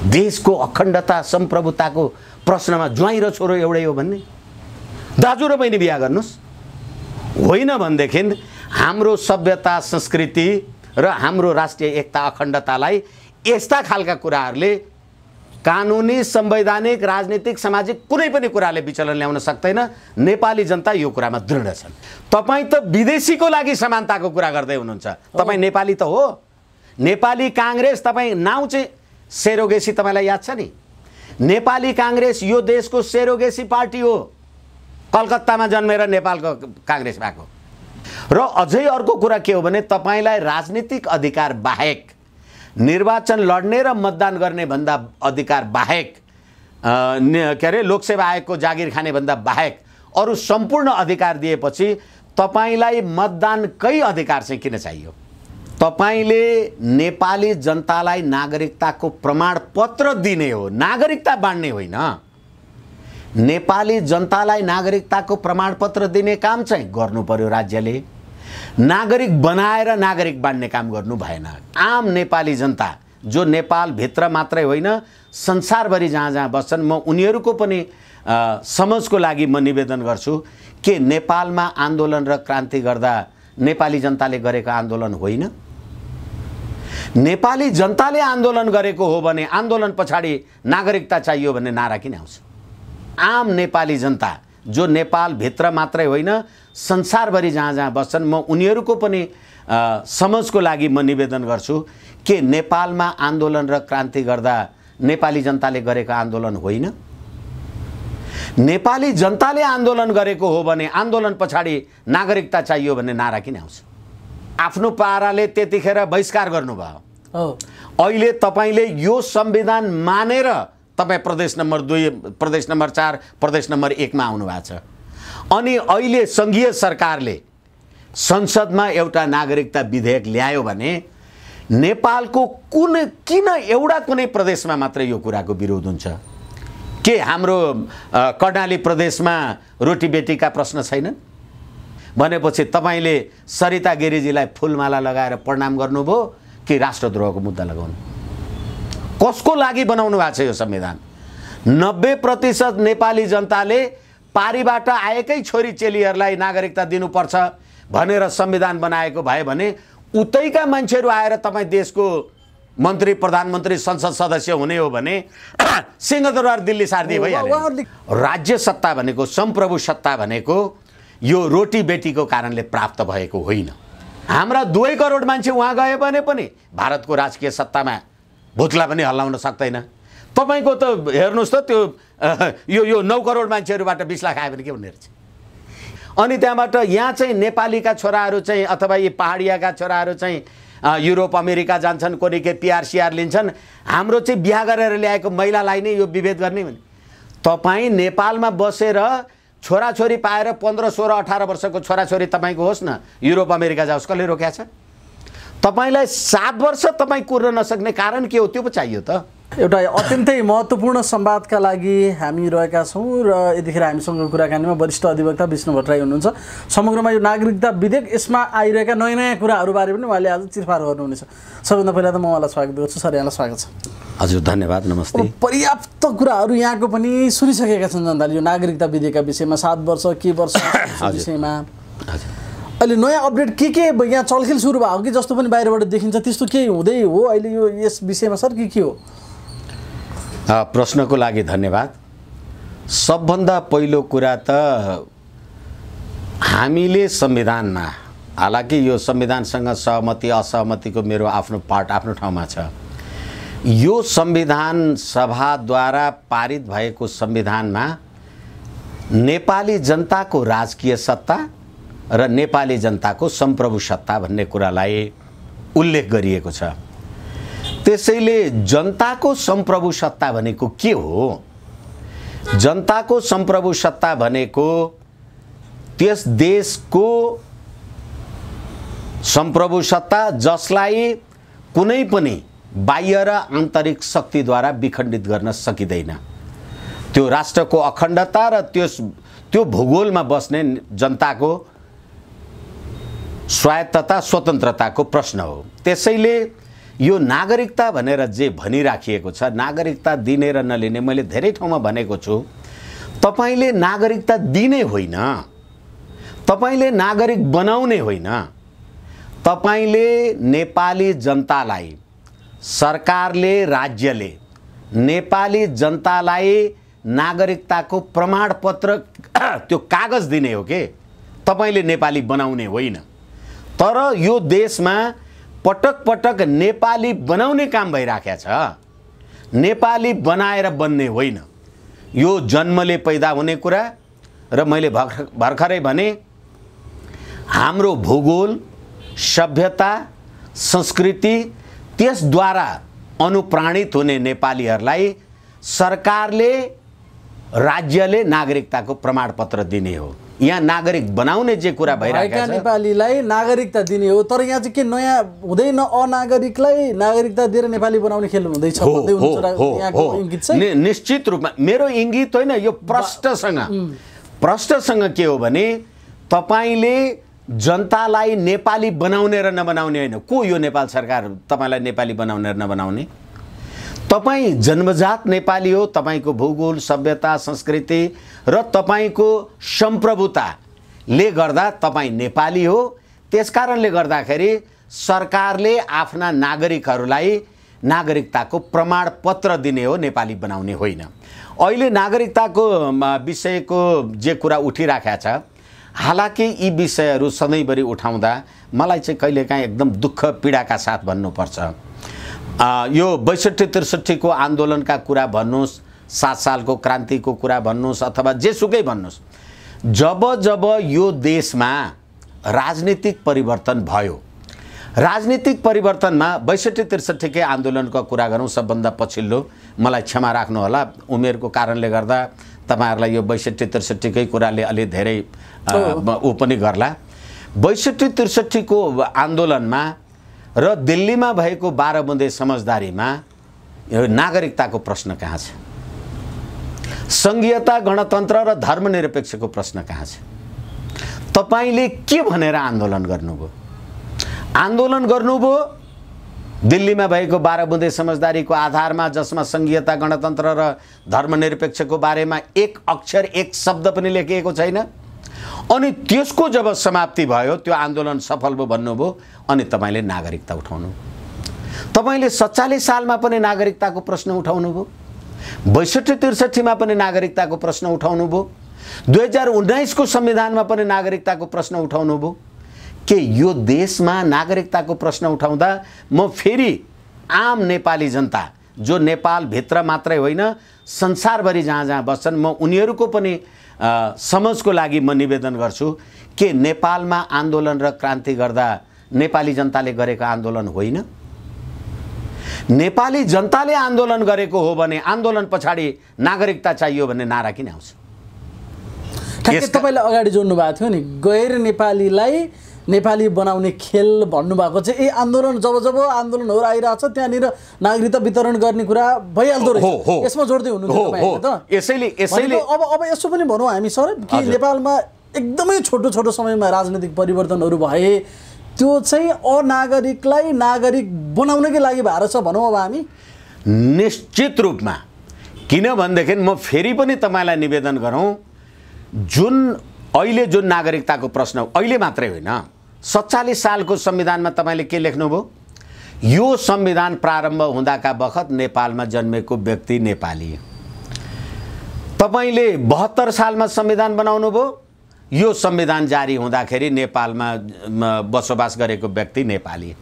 देशको अखण्डता सम्प्रभुताको प्रश्नमा ज्वाइँ र छोरो एउटै हो भन्ने? दाजु र बहिनी बिहा गर्नुहोस्। होइन भनेदेखि हाम्रो सभ्यता संस्कृति र हाम्रो राष्ट्रिय एकता अखण्डतालाई यस्ता खालका कुराहरूले कानुनी संवैधानिक राजनीतिक सामाजिक कुनै पनि कुराले विचलन ल्याउन सक्दैन। नेपाली जनता यो कुरामा दृढ छन्। तपाईँ त विदेशीको लागि समानताको कुरा गर्दै हुनुहुन्छ। तपाईँ नेपाली त हो। नेपाली काङ्ग्रेस, तपाईँ नाउँ चाहिँ सेरोगेसी, तपाईँलाई याद छ नि? नेपाली काङ्ग्रेस यो देशको सेरोगेसी पार्टी हो। कलकत्तामा जन्मेर नेपालको काङ्ग्रेस भएको। र अझै अर्को कुरा के हो भने तपाईँलाई राजनीतिक अधिकार बाहेक, निर्वाचन लड्ने र मतदान गर्ने भन्दा अधिकार बाहेक, के अरे लोकसेवा आयोगको जागिर खाने भन्दा बाहेक अरू सम्पूर्ण अधिकार दिएपछि तपाईँलाई मतदानकै अधिकार चाहिँ किन चाहियो? तपाईँले नेपाली जनतालाई नागरिकताको प्रमाणपत्र दिने हो, नागरिकता बाँड्ने होइन। नेपाली जनतालाई नागरिकताको प्रमाणपत्र दिने काम चाहिँ गर्नु पर्यो राज्यले। नागरिक बनाएर नागरिक बाँड्ने काम गर्नु भएन। आम नेपाली जनता जो नेपाल भित्र मात्रै होइन संसारभरि जहाँ जहाँ बस्छन्, म उनीहरूको पनि समझको लागि म निवेदन गर्छु कि नेपालमा आन्दोलन र क्रान्ति गर्दा नेपाली जनताले गरेको आन्दोलन होइन। नेपाली जनताले आन्दोलन गरेको हो भने आन्दोलन पछाडि नागरिकता चाहियो भन्ने नारा किन आउँछ? आम नेपाली जनता जो नेपाल भित्र मात्रै होइन संसारभरि जहाँ जहाँ बस्छन्, म उनीहरूको पनि समझको लागि म निवेदन गर्छु कि नेपालमा आन्दोलन र क्रान्ति गर्दा नेपाली जनताले गरेको आन्दोलन होइन। नेपाली जनताले आन्दोलन गरेको हो भने आन्दोलन पछाडि नागरिकता चाहियो भन्ने नारा किन आउँछ? आफ्नो पाराले त्यतिखेर बहिष्कार गर्नुभयो। अहिले तपाईँले यो संविधान मानेर तपाईँ प्रदेश नम्बर 2, प्रदेश नम्बर 4, प्रदेश नम्बर 1 मा आउनु भएको छ। अनि अहिले सङ्घीय सरकारले संसदमा एउटा नागरिकता विधेयक ल्यायो भने नेपालको किन एउटा कुनै प्रदेशमा मात्रै यो कुराको विरोध हुन्छ? के हाम्रो कर्णाली प्रदेशमा रोटी बेटीका प्रश्न छैनन्? भनेपछि तपाईँले सरिता गिरिजीलाई फुलमाला लगाएर प्रणाम गर्नुभयो कि राष्ट्रद्रोहको मुद्दा लगाउनु? कसको लागि बनाउनु भएको छ यो संविधान? 90% नेपाली जनताले पारीबाट आएकै छोरी चेलीहरूलाई नागरिकता दिनुपर्छ भनेर संविधान बनाएको भए भने उतैका मान्छेहरू आएर तपाईँ देशको मन्त्री, प्रधानमन्त्री, संसद सदस्य हुने हो भने सिंहदरबार दिल्ली सार्दी भइहाल्यो। राज्य सत्ता भनेको, सम्प्रभु सत्ता भनेको यो रोटी बेटीको कारणले प्राप्त भएको होइन। हाम्रा 2 करोड मान्छे वहाँ गए भने पनि भारतको राजकीय सत्तामा भुत्ला पनि हल्लाउन सक्दैन। तपाईँको त हेर्नुहोस् त त्यो यो 9 करोड मान्छेहरूबाट 20 लाख आयो भने के हुने रहेछ? अनि त्यहाँबाट यहाँ चाहिँ नेपालीका छोराहरू चाहिँ अथवा यी पहाडियाका छोराहरू चाहिँ युरोप अमेरिका जान्छन्, कोही के पिआर लिन्छन्। हाम्रो चाहिँ बिहा गरेर ल्याएको महिलालाई नै यो विभेद गर्ने भने तपाईँ नेपालमा बसेर छोराछोरी पाएर 15, 16, 18 वर्षको छोराछोरी तपाईँको होस् न, युरोप अमेरिका जाओस्, कसले रोक्या छ? तपाईलाई 7 वर्ष तपाईँ कुर्न नसक्ने कारण के हो? त्यो पो चाहियो त। एउटा अत्यन्तै महत्त्वपूर्ण संवादका लागि हामी रहेका छौँ र यतिखेर हामीसँग कुराकानीमा वरिष्ठ अधिवक्ता विष्णु भट्टराई हुनुहुन्छ। समग्रमा यो नागरिकता विधेयक, यसमा आइरहेका नयाँ नयाँ कुराहरूबारे पनि उहाँले आज चिरफार गर्नुहुनेछ। सबभन्दा पहिला त म उहाँलाई स्वागत गर्छु। सर, यहाँलाई स्वागत छ। हजुर, धन्यवाद, नमस्ते। पर्याप्त कुराहरू यहाँको पनि सुनिसकेका छन् जनताले यो नागरिकता विधेयकका विषयमा, 7 वर्ष के वर्ष विषयमा। अहिले नयाँ अपडेट के यहाँ चलखेल सुरु भएको कि जस्तो पनि बाहिरबाट देखिन्छ, त्यस्तो केही हुँदै हो अहिले यो यस विषयमा? सर, के हो? प्रश्नको लागि धन्यवाद। सबभन्दा पहिलो कुरा त हामीले संविधानमा, हालाकि यो संविधानसँग सहमति असहमतिको मेरो आफ्नो पार्ट आफ्नो ठाउँमा छ, यो संविधान सभाद्वारा पारित भएको संविधानमा नेपाली जनताको राजकीय सत्ता र नेपाली जनताको सम्प्रभु सत्ता भन्ने कुरालाई उल्लेख गरिएको छ। त्यसैले जनताको सम्प्रभु सत्ता भनेको के हो? जनताको सम्प्रभु सत्ता भनेको त्यस देशको सम्प्रभु सत्ता जसलाई कुनै पनि बाह्य र आन्तरिक शक्तिद्वारा विखण्डित गर्न सकिँदैन। त्यो राष्ट्रको अखण्डता र त्यो भूगोलमा बस्ने जनताको स्वायत्तता, स्वतन्त्रताको प्रश्न हो। त्यसैले यो नागरिकता भनेर जे भनिराखिएको छ, नागरिकता दिने र नलिने, मैले धेरै ठाउँमा भनेको छु, तपाईले नागरिकता दिने होइन, तपाईले नागरिक बनाउने होइन, तपाईले नेपाली जनतालाई, सरकारले, राज्यले नेपाली जनतालाई नागरिकताको प्रमाणपत्र त्यो कागज दिने हो के, तपाईले नेपाली बनाउने होइन। तर यो देशमा पटक पटक नेपाली बनाउने काम भइराखेको छ, नेपाली बनाएर बन्ने होइन। यो जन्मले पैदा हुने कुरा र मैले भर्खरै भने हाम्रो भूगोल, सभ्यता, संस्कृति त्यसद्वारा अनुप्राणित हुने नेपालीहरूलाई सरकारले, राज्यले नागरिकताको प्रमाणपत्र दिने हो। यहाँ नागरिक बनाउने जे कुरा भइरहेको छ, नेपालीलाई नागरिकता दिने हो। तर यहाँ चाहिँ के नयाँ हुँदैन, अनागरिकलाई नागरिकता दिएर नेपाली बनाउने खेल हुँदैछ भन्दै हुनुहुन्छ यहाँको इङ्गित चाहिँ? निश्चित रूपमा मेरो इङ्गित होइन, यो प्रश्नसँग के हो भने तपाईले जनतालाई नेपाली बनाउने र नबनाउने होइन। को यो नेपाल सरकार तपाईलाई नेपाली बनाउने र नबनाउने? तपाईँ जन्मजात नेपाली हो, तपाईको भूगोल, सभ्यता, संस्कृति र तपाईको सम्प्रभुताले गर्दा तपाईँ नेपाली हो। त्यसकारणले गर्दाखेरि सरकारले आफ्ना नागरिकहरूलाई नागरिकताको प्रमाणपत्र दिने हो, नेपाली बनाउने होइन। अहिले नागरिकताको विषयको जे कुरा उठिराखेको छ, हालाकि यी विषयहरू सधैँभरि उठाउँदा मलाई चाहिँ कहिलेकाहीँ एकदम दुःख पीडाका साथ भन्नुपर्छ। यो 62-63 को आन्दोलनका कुरा भन्नुहोस्, 7 सालको क्रान्तिको कुरा भन्नुहोस्, अथवा जेसुकै भन्नुहोस्, जब जब यो देशमा राजनीतिक परिवर्तन भयो, राजनीतिक परिवर्तनमा 62-63 के आन्दोलनको कुरा गरौँ, सबभन्दा पछिल्लो, मलाई क्षमा राख्नु होला, उमेरको कारणले गर्दा तपाईहरुलाई यो 62-63 कै कुराले अलि धेरै उ पनि गर्ला। 62-63 को आन्दोलनमा र दिल्लीमा भएको 12 बुँदे समझदारीमा यो नागरिकताको प्रश्न कहाँ छ? संघीयता, गणतन्त्र र धर्मनिरपेक्षको प्रश्न कहाँ छ? तपाईले के भनेर आन्दोलन गर्नुभयो? आन्दोलन गर्नुभयो दिल्लीमा भएको 12 बुँदे समझदारीको आधारमा, जसमा संघीयता, गणतन्त्र र धर्मनिरपेक्षको बारेमा एक अक्षर, एक शब्द पनि लेखिएको छैन। अनि त्यसको जब समाप्ति भयो, त्यो आन्दोलन सफल भयो भन्नुभयो, अनि तपाईले नागरिकता उठाउनु। तपाईले 47 सालमा पनि नागरिकताको प्रश्न उठाउनु भयो, 62-63 मा पनि नागरिकताको प्रश्न उठाउनु भयो, 2019 को संविधानमा पनि नागरिकताको प्रश्न उठाउनु भयो। के यो देशमा नागरिकताको प्रश्न उठाउँदा म फेरि आम नेपाली जनता, जो नेपाल भित्र मात्रै होइन संसारभरि जहाँ जहाँ बस्छन्, म उनीहरूको पनि समझको लागि म निवेदन गर्छु के नेपालमा आन्दोलन र क्रान्ति गर्दा नेपाली जनताले गरेको आन्दोलन होइन? नेपाली जनताले आन्दोलन गरेको हो भने आन्दोलन पछाडि नागरिकता चाहियो भन्ने नारा किन आउँछ? ठ्याक्कै तपाईले अगाडि जोड्नु भएको थियो नि, गैर नेपालीलाई नेपाली बनाउने खेल भन्नुभएको चाहिँ यही आन्दोलन, जब जब आन्दोलनहरू आइरहेछ त्यहाँनिर नागरिकता वितरण गर्ने कुरा भइहाल्दो रहेछ। यसमा जोड्दै हुनुहुन्छ तपाईहरुले त? यसैले अब यसो पनि भनौँ हामी सर कि नेपालमा एकदमै छोटो छोटो समयमा राजनीतिक परिवर्तनहरू भए, त्यो चाहिँ अनागरिकलाई नागरिक बनाउनकै लागि भएर छ भनौँ अब हामी? निश्चित रूपमा। किनभनेदेखि म फेरि पनि तपाईलाई निवेदन गरौँ, जुन अहिले जुन नागरिकताको प्रश्न, अहिले मात्रै होइन, 47 सालको संविधानमा तपाईले के लेख्नुभयो? यो संविधान प्रारम्भ हुँदाका बखत नेपालमा जन्मेको व्यक्ति नेपाली। तपाईले 72 सालमा संविधान बनाउनु भयो, यो संविधान जारी हुँदाखेरि नेपालमा बसोबास गरेको व्यक्ति नेपाली।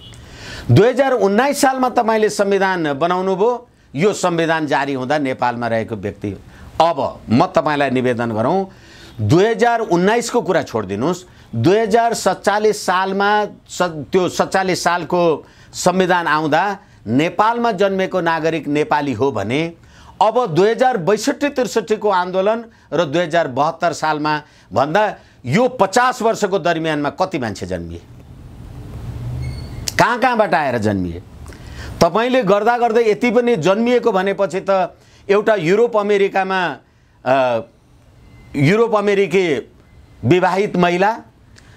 2019 सालमा तपाईले संविधान बनाउनु भयो, यो संविधान जारी हुँदा नेपालमा रहेको व्यक्ति। अब म तपाईलाई निवेदन गरौँ, 2019 को कुरा छोडिदिनुस्, 2047 सालमा त्यो 47 सालको संविधान आउँदा नेपालमा जन्मेको नागरिक नेपाली हो भने अब 2062-63 को आन्दोलन र 2072 सालमा भन्दा यो 50 वर्षको दरमियानमा कति मान्छे जन्मिए? कहाँबाट आएर जन्मिए? तपाईले गर्दा गर्दै यति पनि जन्मिएको भनेपछि त एउटा युरोप अमेरिकी विवाहित महिला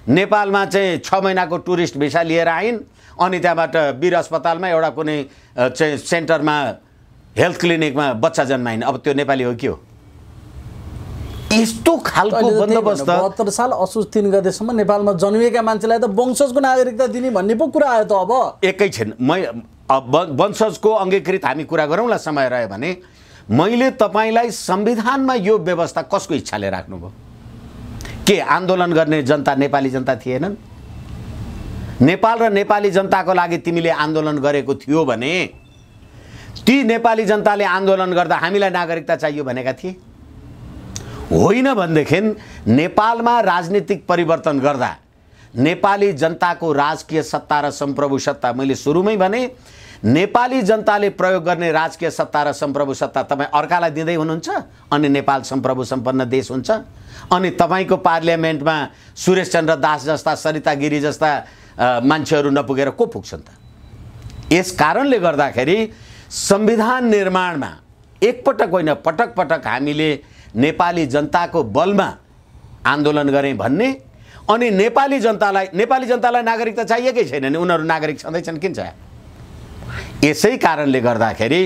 नेपालमा चाहिँ 6 महिनाको टुरिस्ट भिसा लिएर आइन्, अनि त्यहाँबाट वीर अस्पतालमा एउटा कुनै चाहिँ सेन्टरमा हेल्थ क्लिनिकमा बच्चा जन्माइन। अब त्यो नेपाली हो के हो? यस्तो खालको बन्दोबस्त 72 साल असोज 3 गतेसम्म नेपालमा जन्मिएका मान्छेलाई त वंशजको नागरिकता दिने भन्ने पो कुरा आयो त। अब एकैछिन वंशजको अङ्गीकृत हामी कुरा गरौँला समय रह्यो भने। मैले तपाईँलाई संविधानमा यो व्यवस्था कसको इच्छाले राख्नुभयो? के आन्दोलन गर्ने जनता नेपाली जनता थिएनन्? नेपाल र नेपाली जनताको लागि तिमीले आन्दोलन गरेको थियो भने ती नेपाली जनताले आन्दोलन गर्दा हामीलाई नागरिकता चाहियो भनेका थिए? होइन भनेदेखि नेपालमा राजनीतिक परिवर्तन गर्दा नेपाली जनताको राजकीय सत्ता र सम्प्रभु सत्ता, मैले सुरुमै भने नेपाली जनताले प्रयोग गर्ने राजकीय सत्ता र सम्प्रभु सत्ता तपाईँ अर्कालाई दिँदै हुनुहुन्छ अनि नेपाल सम्प्रभु सम्पन्न देश हुन्छ। अनि तपाईँको पार्लियामेन्टमा सुरेश चन्द्र दास जस्ता, सरिता गिरी जस्ता मान्छेहरू नपुगेर को पुग्छन् त? यस कारणले गर्दाखेरि संविधान निर्माणमा एकपटक होइन पटक पटक हामीले नेपाली जनताको बलमा आन्दोलन गरेँ भन्ने, अनि नेपाली जनतालाई नागरिकता चाहिएकै छैन नि, उनीहरू नागरिक छँदैछन् किन चाहिँ? यसै कारणले गर्दाखेरि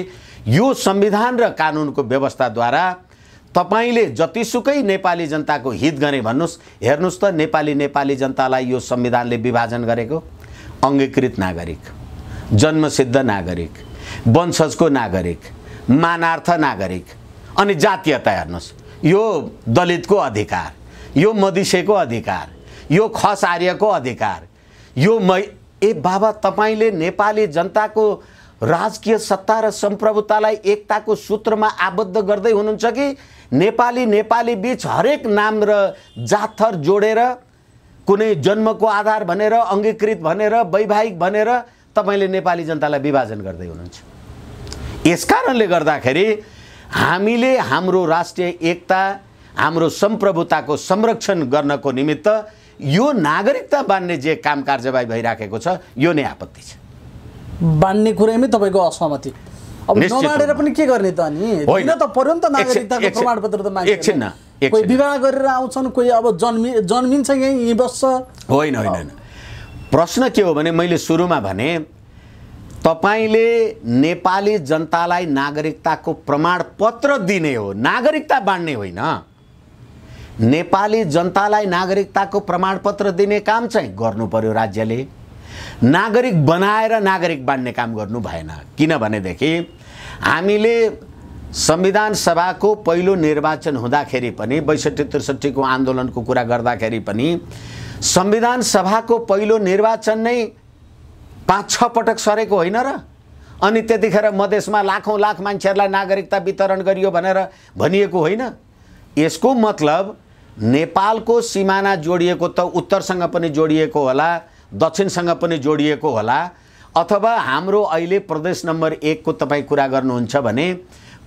यो संविधान र कानुनको व्यवस्थाद्वारा तपाईले जतिसुकै नेपाली जनताको हित गरे भन्नुस्, हेर्नुस् त नेपाली जनतालाई यो संविधानले विभाजन गरेको अङ्गीकृत नागरिक, जन्मसिद्ध नागरिक, वंशजको नागरिक, मानार्थ नागरिक अनि जातीयता हेर्नुस्। यो दलितको अधिकार, यो मधिसेको अधिकार, यो खस आर्यको अधिकार, यो बाबा तपाईले नेपाली जनताको राजकीय सत्ता र सम्प्रभुतालाई एकताको सूत्रमा आबद्ध गर्दै हुनुहुन्छ कि नेपाली बीच हरेक नाम र जातथर जोडेर कुनै जन्मको आधार भनेर, अङ्गीकृत भनेर, वैवाहिक भनेर तपाईले नेपाली जनतालाई विभाजन गर्दै हुनुहुन्छ? यसकारणले गर्दाखेरि हामीले हाम्रो राष्ट्रिय एकता, हाम्रो सम्प्रभुताको संरक्षण गर्नको निमित्त यो नागरिकता बान्ने जे काम कारबाही भइराखेको छ यो नै आपत्ति छ। बान्ने कुरामै तपाईको असहमति? अब नबाडेर पनि के गर्ने त? अनि होइन त पर्यो नि त नागरिकताको प्रमाणपत्र त माग्छ। एकछिन कोही विवाह गरेर आउँछन्, कोही अब जन्मिन्छ यहीँ बस्छ। होइन होइन, प्रश्न के हो भने मैले सुरुमा भने तपाईले नेपाली जनतालाई नागरिकताको प्रमाणपत्र दिने हो, नागरिकता बाँड्ने होइन। नेपाली जनतालाई नागरिकताको प्रमाणपत्र दिने काम चाहिँ गर्नु पर्यो राज्यले, नागरिक बनाएर नागरिक बाँड्ने काम गर्नु भएन। किनभनेदेखि हामीले संविधान सभाको पहिलो निर्वाचन हुँदाखेरि पनि 62-63 को आन्दोलनको कुरा गर्दाखेरि पनि संविधान सभाको पहिलो निर्वाचन नै 5-6 पटक सरेको होइन र? अनि त्यतिखेर मधेसमा लाखौं लाख मान्छेहरूलाई नागरिकता वितरण गरियो भनेर भनिएको होइन? यसको मतलब नेपालको सिमाना जोडिएको त उत्तरसँग पनि जोडिएको होला, दक्षिणसँग पनि जोडिएको होला, अथवा हाम्रो अहिले प्रदेश नम्बर 1 को तपाईँ कुरा गर्नुहुन्छ भने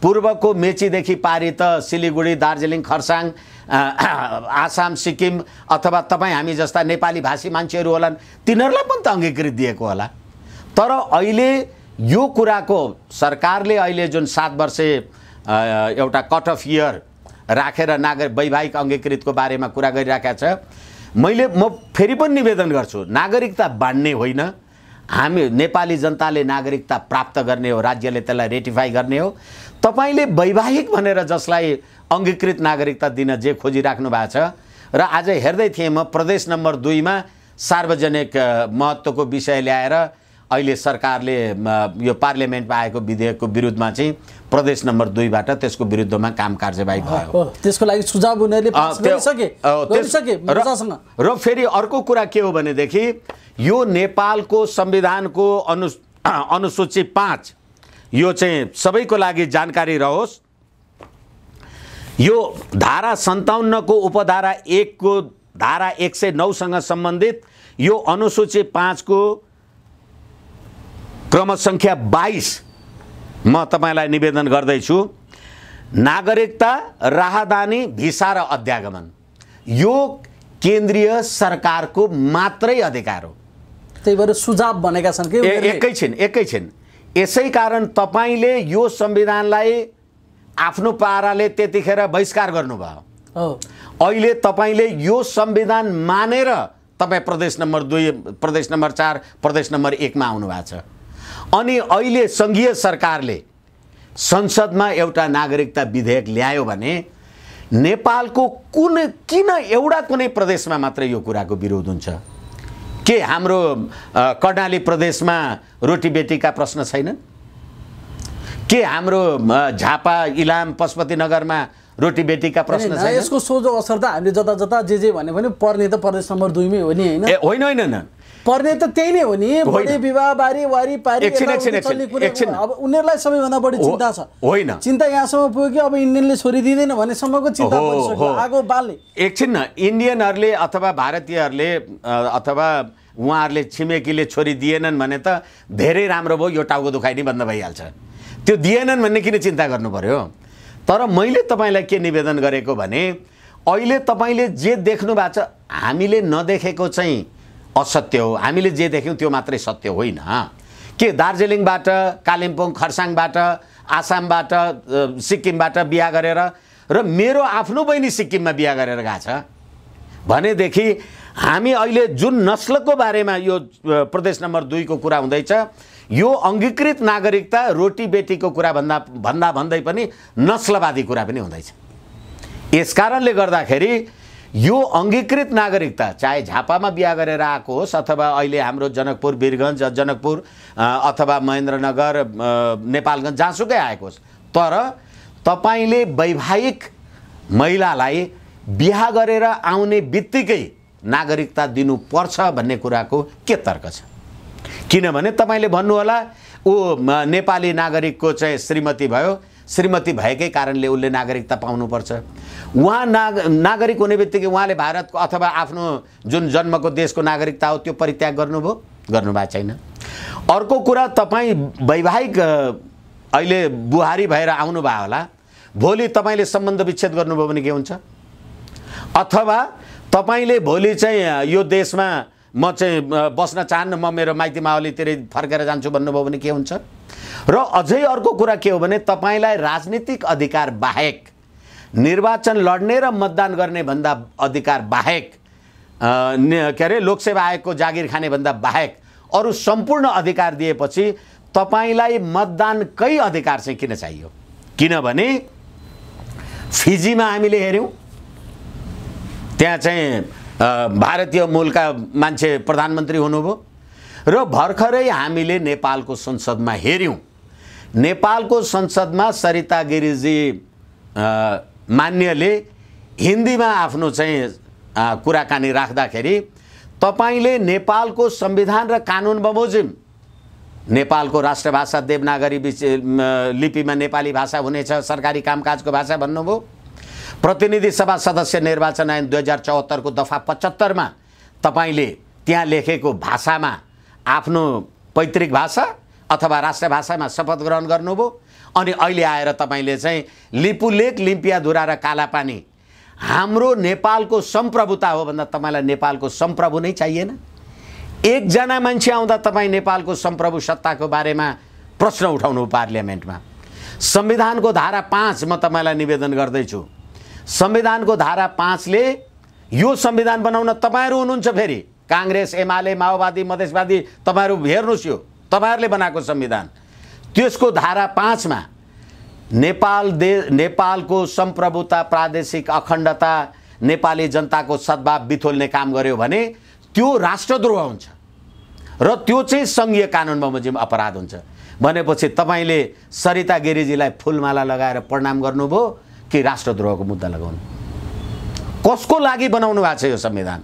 पूर्वको मेचीदेखि पारी त सिलिगुडी, दार्जिलिङ, खरसाङ, आसाम, सिक्किम अथवा तपाईँ हामी जस्ता नेपाली भाषी मान्छेहरू होलान्, तिनीहरूलाई पनि त अङ्गीकृत दिएको होला। तर अहिले यो कुराको सरकारले अहिले जुन 7 वर्ष एउटा कट अफ इयर राखेर वैवाहिक अङ्गीकृतको बारेमा कुरा गरिराखेको छ। म फेरि पनि निवेदन गर्छु, नागरिकता बाँड्ने होइन, हामी नेपाली जनताले नागरिकता प्राप्त गर्ने हो, राज्यले त्यसलाई रेटिफाई गर्ने हो। तपाईले वैवाहिक भनेर जसलाई अङ्गीकृत नागरिकता दिन जे खोजिराख्नु भएको छ, र आज हेर्दै थिएँ म प्रदेश नम्बर 2 मा सार्वजनिक महत्त्वको विषय ल्याएर अहिले सरकारले यो पार्लियामेन्टमा आएको विधेयकको विरुद्धमा चाहिँ प्रदेश नम्बर 2 बाट त्यसको विरुद्धमा काम कारबाही भयो। त्यसको लागि सुझाव उनीहरूले पास गरिसके मजासँग। र फेरि अर्को कुरा के हो भनेदेखि यो नेपालको संविधानको अनुसूची 5, यो चाहिँ सबैको लागि जानकारी रहोस्, यो धारा 57 को उपधारा 1 को धारा 109 सँग सम्बन्धित यो अनुसूची 5 को क्रम संख्या 22 म तपाईलाई निवेदन गर्दैछु। नागरिकता, राहदानी, भिसा र अध्यागमन यो केन्द्रीय सरकारको मात्रै अधिकार हो। त्यही भएर सुझाव भनेका छन् कि एकैछिन यसै कारण तपाईले यो संविधानलाई आफ्नो पाराले त्यतिखेर बहिष्कार गर्नुभयो। अहिले तपाईले यो संविधान मानेर तपाईँ प्रदेश नम्बर 2, प्रदेश नम्बर 4, प्रदेश नम्बर 1 मा आउनु भएको छ। अनि अहिले सङ्घीय सरकारले संसदमा एउटा नागरिकता विधेयक ल्यायो भने नेपालको किन एउटा कुनै प्रदेशमा मात्रै यो कुराको विरोध हुन्छ? के हाम्रो कर्णाली प्रदेशमा रोटी बेटीका प्रश्न छैनन्? के हाम्रो झापा, इलाम, पशुपतिनगरमा रोटी बेटीका प्रश्न छैनन्? यसको सोझो असर त हामीले जता जता जे भने पनि पर्ने त प्रदेश नम्बर 2 मै हो नि, होइन? होइन, पर्ने त त्यही नै हो नि। बढी विवाह बारी वारी पारी अब उनीहरूलाई सबैभन्दा बढी चिन्ता छ। होइन, चिन्ता यहाँसम्म पुग्यो कि अब इन्डियनले छोरी दिँदैन भन्नेसम्मको चिन्ता परिसक्यो आगो बाल्ने। एकछिन न, इन्डियनहरूले अथवा भारतीयहरूले अथवा उहाँहरूले छिमेकीले छोरी दिएनन् भने त धेरै राम्रो भयो, यो टाउको दुखाइ नि बन्द भइहाल्छ। त्यो दिएनन् भन्ने किन चिन्ता गर्नु पर्यो? तर मैले तपाईँलाई के निवेदन गरेको भने अहिले तपाईँले जे देख्नु भएको छ हामीले नदेखेको चाहिँ असत्य हो, हामीले जे देख्यौँ त्यो मात्रै सत्य होइन। के दार्जिलिङबाट, कालिम्पोङ, खरसाङबाट, आसामबाट, सिक्किमबाट बिहा गरेर र मेरो आफ्नो बहिनी सिक्किममा बिहा गरेर गएको छ भनेदेखि हामी अहिले जुन नस्लको बारेमा यो प्रदेश नम्बर 2 को कुरा हुँदैछ, यो अङ्गीकृत नागरिकता रोटी बेटीको कुरा भन्दै पनि नस्लवादी कुरा पनि हुँदैछ। यसकारणले गर्दाखेरि यो अङ्गीकृत नागरिकता चाहे झापामा बिहा गरेर आएको होस् अथवा अहिले हाम्रो जनकपुर, वीरगञ्ज, जनकपुर अथवा महेन्द्रनगर, नेपालगञ्ज जहाँसुकै आएको होस्, तर तपाईँले वैवाहिक महिलालाई बिहा गरेर आउने बित्तिकै नागरिकता दिनुपर्छ भन्ने कुराको के तर्क छ? किनभने तपाईँले भन्नुहोला ऊ नेपाली नागरिकको चाहिँ श्रीमती भयो, श्रीमती भएकै कारणले उसले नागरिकता पाउनुपर्छ। उहाँ नागरिक हुने बित्तिकै उहाँले भारतको अथवा आफ्नो जुन जन्मको देशको नागरिकता हो त्यो परित्याग गर्नुभएको छैन। अर्को कुरा, तपाईँ वैवाहिक अहिले बुहारी भएर आउनुभयो होला, भोलि तपाईँले सम्बन्ध विच्छेद गर्नुभयो भने के हुन्छ? अथवा तपाईँले भोलि चाहिँ यो देशमा म चाहिँ बस्न चाहन्न, म मेरो माइती मावलीतिर फर्केर जान्छु भन्नुभयो भने के हुन्छ? र अझै अर्को कुरा के हो भने तपाईँलाई राजनीतिक अधिकार बाहेक, निर्वाचन लड्ने र मतदान गर्ने भन्दा अधिकार बाहेक, के अरे लोकसेवा आयोगको जागिर खाने भन्दा बाहेक अरू सम्पूर्ण अधिकार दिएपछि तपाईँलाई मतदानकै अधिकार चाहिँ किन चाहियो? किनभने फिजीमा हामीले हेऱ्यौँ, त्यहाँ चाहिँ भारतीय मूलका मान्छे प्रधानमन्त्री हुनुभयो र भर्खरै हामीले नेपालको संसदमा हेऱ्यौँ, नेपालको संसदमा सरिता गिरिजी मान्यले हिन्दीमा आफ्नो चाहिँ कुराकानी राख्दाखेरि तपाईँले नेपालको संविधान र कानुन बमोजिम नेपालको राष्ट्रभाषा देवनागरी लिपिमा नेपाली भाषा हुनेछ, सरकारी कामकाजको भाषा भन्नुभयो। प्रतिनिधि सभा सदस्य निर्वाचन ऐन 2074 को दफा 75 मा तपाईले त्यहाँ लेखेको भाषामा आफ्नो पैतृक भाषा अथवा राष्ट्रभाषामा शपथ ग्रहण गर्नुभयो। अनि अहिले आएर तपाईले चाहिँ लिपुलेक, लिम्पियाधुरा र कालापानी हाम्रो नेपालको सम्प्रभुता हो भन्दा तपाईलाई नेपालको सम्प्रभु नै चाहिएन? एकजना मान्छे आउँदा तपाईँ नेपालको सम्प्रभु सत्ताको बारेमा प्रश्न उठाउनु पार्लियामेन्टमा। संविधानको धारा 5 म तपाईलाई निवेदन गर्दैछु, संविधानको धारा 5 ले यो संविधान बनाउन तपाईहरु हुनुहुन्छ, फेरि कांग्रेस, एमाले, माओवादी, मधेसवादी तपाईहरु हेर्नुस्, यो तपाईहरुले बनाएको संविधान। त्यसको धारा 5 मा नेपालको सम्प्रभुता, प्रादेशिक अखण्डता, नेपाली जनताको सद्भाव बिथोल्ने काम गर्यो भने त्यो राष्ट्रद्रोह हुन्छ र त्यो चाहिँ संघीय कानुन बमोजिम अपराध हुन्छ। भनेपछि तपाईले सरिता गिरिजीलाई फूलमाला लगाएर प्रणाम गर्नुभयो कि राष्ट्रद्रोहको मुद्दा लगाउनु? कसको लागि बनाउनु भएको छ यो संविधान?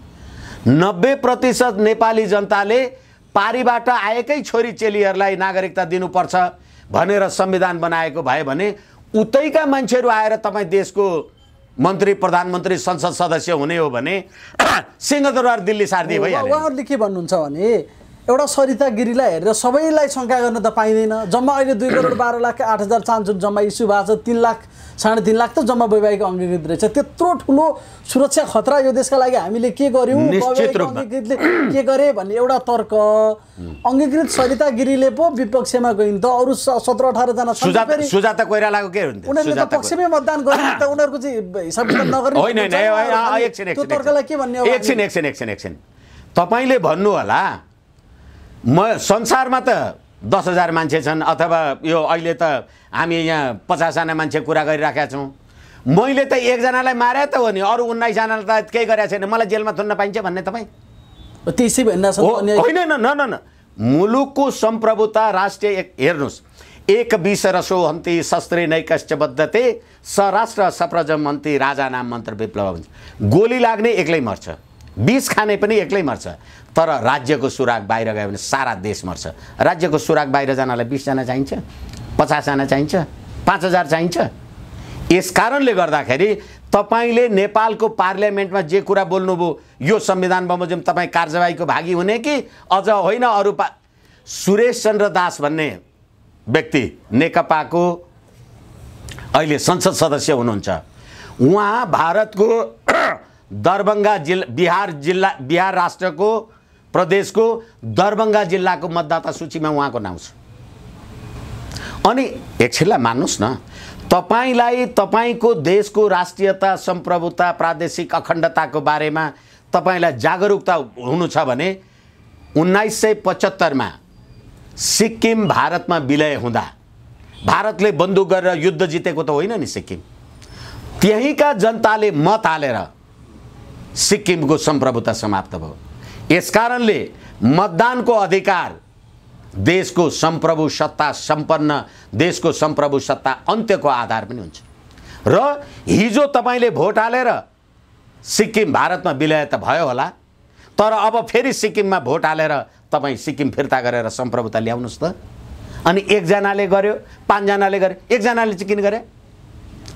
90% नेपाली जनताले पारीबाट आएकै छोरी चेलीहरूलाई नागरिकता दिनुपर्छ भनेर संविधान बनाएको भए भने उतैका मान्छेहरू आएर तपाईँ देशको मन्त्री, प्रधानमन्त्री, संसद सदस्य हुने हो भने सिंहदरबार दिल्ली सार्दी भइहाल्यो। उहाँहरूले के भन्नुहुन्छ भने एउटा सरिता गिरीलाई हेरेर सबैलाई शङ्का गर्न त पाइँदैन। जम्मा अहिले 2,12,08,000 चान्स जम्मा इस्यु भएको छ, 3 लाख, 3.5 लाख त जम्मा वैवाहिक अङ्गीकृत रहेछ। त्यत्रो ठुलो सुरक्षा खतरा यो देशका लागि हामीले के गर्यौँ, अङ्गीकृतले के गरे भन्ने एउटा तर्क। अङ्गीकृत सरिता गिरीले पो विपक्षमा गइन् त, अरू 17-18 जना सुजाता कोइरालाको के हुन्थ्यो? उनीहरूले त पक्षमै मतदान गरे त, उनीहरूको चाहिँ हिसाब किताब नगर्ने होइन। एकछिन त्यो तर्कलाई के भन्ने हो? एकछिन तपाईले भन्नु होला म संसारमा त 10,000 मान्छे छन् अथवा यो अहिले त हामी यहाँ 50 जना मान्छे कुरा गरिराखेका छौँ, मैले त एकजनालाई मारे त हो नि, अरू 19 जनालाई त केही गरेको छैन, मलाई जेलमा थुन्न पाइन्छ भन्ने तपाईँ त्यसै भन्दा होइन? न मुलुकको सम्प्रभुता राष्ट्रिय हेर्नुहोस्, एक विसरसो हन्ति शस्त्रे नैकश्च बद्धते सराष्ट्र सप्रजम हन्ति राजा नाम मन्त्र विप्लव भन्छ। गोली लाग्ने एक्लै मर्छ, विष खाने पनि एक्लै मर्छ, तर राज्यको सुराग बाहिर गयो भने सारा देश मर्छ। राज्यको सुराग बाहिर जानलाई 20 जना चाहिन्छ, 50 जना चाहिन्छ, 5000 चाहिन्छ। यस कारणले गर्दाखेरि तपाईले नेपालको पार्लियामेन्टमा जे कुरा बोल्नुभयो यो संविधान बमोजिम तपाईँ कार्यवाहीको भागी हुने कि अझ होइन अरू सुरेश चन्द्र दास भन्ने व्यक्ति नेकपाको अहिले संसद सदस्य हुनुहुन्छ, उहाँ भारतको दरभंगा जिल्ला बिहार राष्ट्रको प्रदेशको दरभंगा जिल्लाको मतदाता सूचीमा उहाँको नाउँ छ। अनि एकछिनलाई मान्नुस् न, तपाईलाई तपाईको देशको राष्ट्रियता सम्प्रभुता प्रादेशिक अखण्डताको बारेमा तपाईलाई जागरुकता हुनु छ भने 1975 मा सिक्किम भारतमा विलय हुँदा भारतले बन्दुक गरेर युद्ध जितेको त होइन नि सिक्किम, त्यहीका जनताले मत हालेर सिक्किमको सम्प्रभुता समाप्त भयो। यसकारणले मतदानको अधिकार देशको सम्प्रभु सत्ता सम्पन्न देशको सम्प्रभु सत्ता अन्त्यको आधार पनि हुन्छ। र हिजो तपाईले भोट हालेर सिक्किम भारतमा विलय त भयो होला, तर अब फेरि सिक्किममा भोट हालेर तपाईँ सिक्किम फिर्ता गरेर सम्प्रभुता ल्याउनुहोस् त। अनि एकजनाले गर्यो, 5 जनाले गर्यो, एकजनाले चाहिँ किन गरे?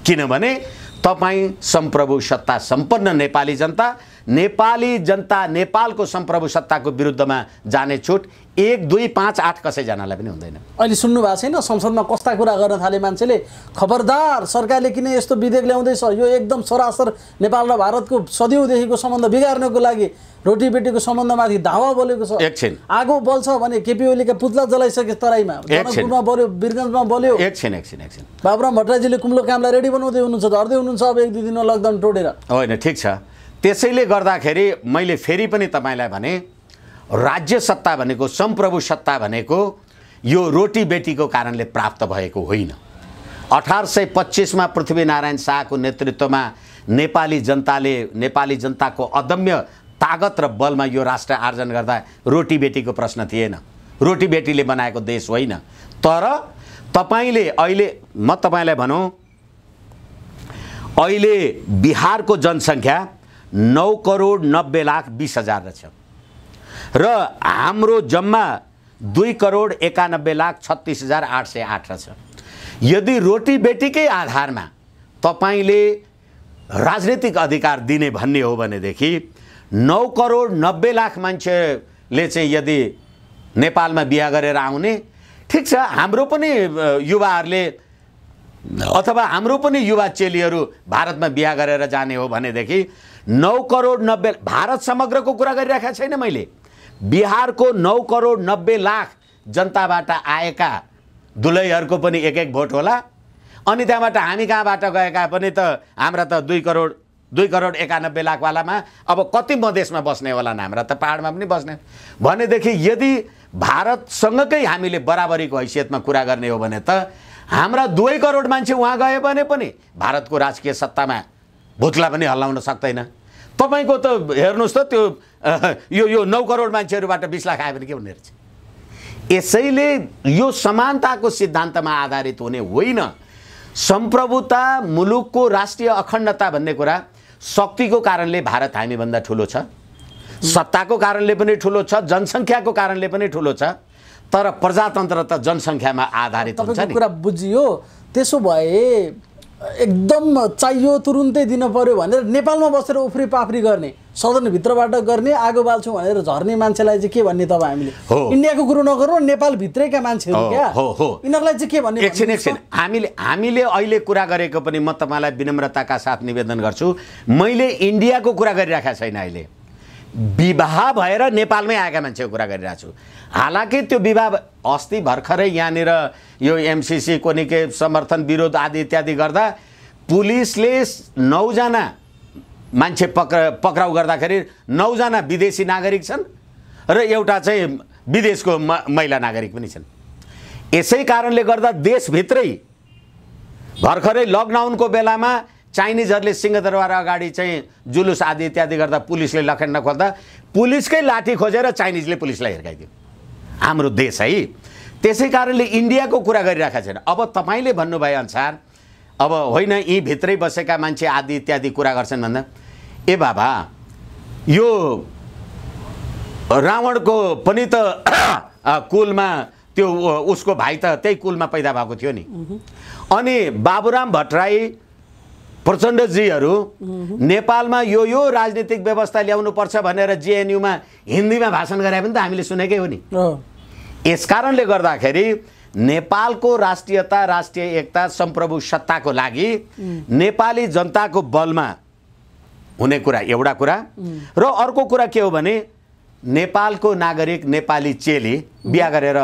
किनभने तपाईँ सम्प्रभु सत्ता सम्पन्न नेपाली जनता नेपालको सम्प्रभु सत्ताको विरुद्धमा जाने छुट 1, 2, 5, 8 कसैजनालाई पनि हुँदैन। अहिले सुन्नु भएको छैन संसदमा कस्ता कुरा गर्न थाले मान्छेले, खबरदार सरकारले किन यस्तो विधेयक ल्याउँदैछ, यो एकदम सरासर नेपाल र भारतको सदियौँदेखिको सम्बन्ध बिगार्नको लागि रोटी बेटीको सम्बन्धमाथि धावा बोलेको छ। एकछिन आगो बल्छ भने केपी ओलीका पुतला जलाइसके तराईमा, जनकपुरमा बल्यो, वीरगञ्जमा बल्यो। एकछिन बाबुराम भट्टराईजीले कुम्लो कामलाई रेडी बनाउँदै हुनुहुन्छ, झर्दै हुनुहुन्छ अब 1-2 दिनमा लकडाउन तोडेर। होइन, ठिक छ। त्यसैले गर्दाखेरि मैले फेरि पनि तपाईलाई भने राज्य सत्ता भनेको सम्प्रभु सत्ता भनेको यो रोटी बेटीको कारणले प्राप्त भएको होइन। 1825 मा पृथ्वीनारायण शाहको नेतृत्वमा नेपाली जनताको अदम्य तागत र बलमा यो राष्ट्र आर्जन गर्दा रोटी बेटीको प्रश्न थिएन, रोटी बेटीले बनाएको देश होइन। तर तपाईले अहिले म तपाईलाई भनौँ, अहिले बिहारको जनसङ्ख्या 9,90,20,000 रहेछ र हाम्रो जम्मा 2,91,36,808 रहेछ। यदि रोटी बेटीकै आधारमा तपाईले राजनीतिक अधिकार दिने भन्ने हो भनेदेखि 9,90,00,000 मान्छेले चाहिँ यदि नेपालमा बिहा गरेर आउने, ठिक छ, हाम्रो पनि युवाहरूले अथवा हाम्रो पनि युवा चेलीहरू भारतमा बिहा गरेर जाने हो भनेदेखि 9,90,00,000 भारत समग्रको कुरा गरिरहेको छैन मैले, बिहारको 9,90,00,000 जनताबाट आएका दुलैहरूको पनि 1-1 भोट होला। अनि त्यहाँबाट हामी कहाँबाट गएका पनि त हाम्रा त 2,91,00,000 वालामा अब कति मधेसमा बस्ने होला न, हाम्रा त पहाडमा पनि बस्ने भनेदेखि यदि भारतसँगकै हामीले बराबरीको हैसियतमा कुरा गर्ने हो भने त हाम्रा 2 करोड मान्छे वहाँ गए भने पनि भारतको राजकीय सत्तामा भुत्ला पनि हल्लाउन सक्दैन। तपाईको त हेर्नुस् त त्यो यो 9 करोड मान्छेहरूबाट 20 लाख आयो भने के हुने रहेछ? यसैले यो समानताको सिद्धान्तमा आधारित हुने होइन। सम्प्रभुता मुलुकको राष्ट्रिय अखण्डता भन्ने कुरा शक्तिको कारणले भारत हामीभन्दा ठुलो छ, सत्ताको कारणले पनि ठुलो छ, जनसङ्ख्याको कारणले पनि ठुलो छ, तर प्रजातन्त्र त जनसङ्ख्यामा आधारित हुन्छ नि। कुरा बुझियो। त्यसो भए एकदम चाहियो तुरुन्तै दिन पर्यो भनेर नेपालमा बसेर उफ्री पाफ्री गर्ने, सदनभित्रबाट गर्ने, आगो बाल्छौँ भनेर झर्ने मान्छेलाई चाहिँ के भन्ने? तपाईँ हामीले इन्डियाको कुरो नगरौँ, नेपालभित्रैका मान्छेहरू क्या, यिनीहरूलाई चाहिँ के भन्ने? एकछिन हामीले अहिले कुरा गरेको पनि म तपाईँलाई विनम्रताका साथ निवेदन गर्छु, मैले इन्डियाको कुरा गरिरहेको छैन। अहिले विवाह भएर नेपालमै आएका मान्छेको कुरा गरिरहेको छु। हालाकि त्यो विवाह अस्ति भर्खरै यहाँनिर यो एमसीसी कोनीके समर्थन विरोध आदि इत्यादि गर्दा पुलिसले 9 जना मान्छे पक्राउ गर्दाखेरि 9 जना विदेशी नागरिक छन् र एउटा चाहिँ विदेशको महिला नागरिक पनि छन्। यसै कारणले गर्दा देशभित्रै भर्खरै लकडाउनको बेलामा चाइनिजहरूले सिंहदरबार अगाडि चाहिँ जुलुस आदि इत्यादि गर्दा पुलिसले लखेड्न खोज्दा पुलिसकै लाठी खोजेर चाइनिजले पुलिसलाई हिर्काइदियो हाम्रो देश है। त्यसै कारणले इन्डियाको कुरा गरिरहेका छैन। अब तपाईँले भन्नुभए अनुसार अब होइन यी भित्रै बसेका मान्छे आदि इत्यादि कुरा गर्छन् भन्दा ए बाबा यो रावणको पनि त कुलमा त्यो उसको भाइ त त्यही कुलमा पैदा भएको थियो नि। अनि बाबुराम भट्टराई प्रचण्डजीहरू नेपालमा यो राजनीतिक व्यवस्था ल्याउनुपर्छ भनेर जेएनयूमा हिन्दीमा भाषण गरे पनि त हामीले सुनेकै हो नि। यसकारणले गर्दाखेरि नेपालको राष्ट्रियता राष्ट्रिय एकता सम्प्रभु सत्ताको लागि नेपाली जनताको बलमा हुने कुरा एउटा कुरा र अर्को कुरा के हो भने नेपालको नागरिक नेपाली चेली बिहा गरेर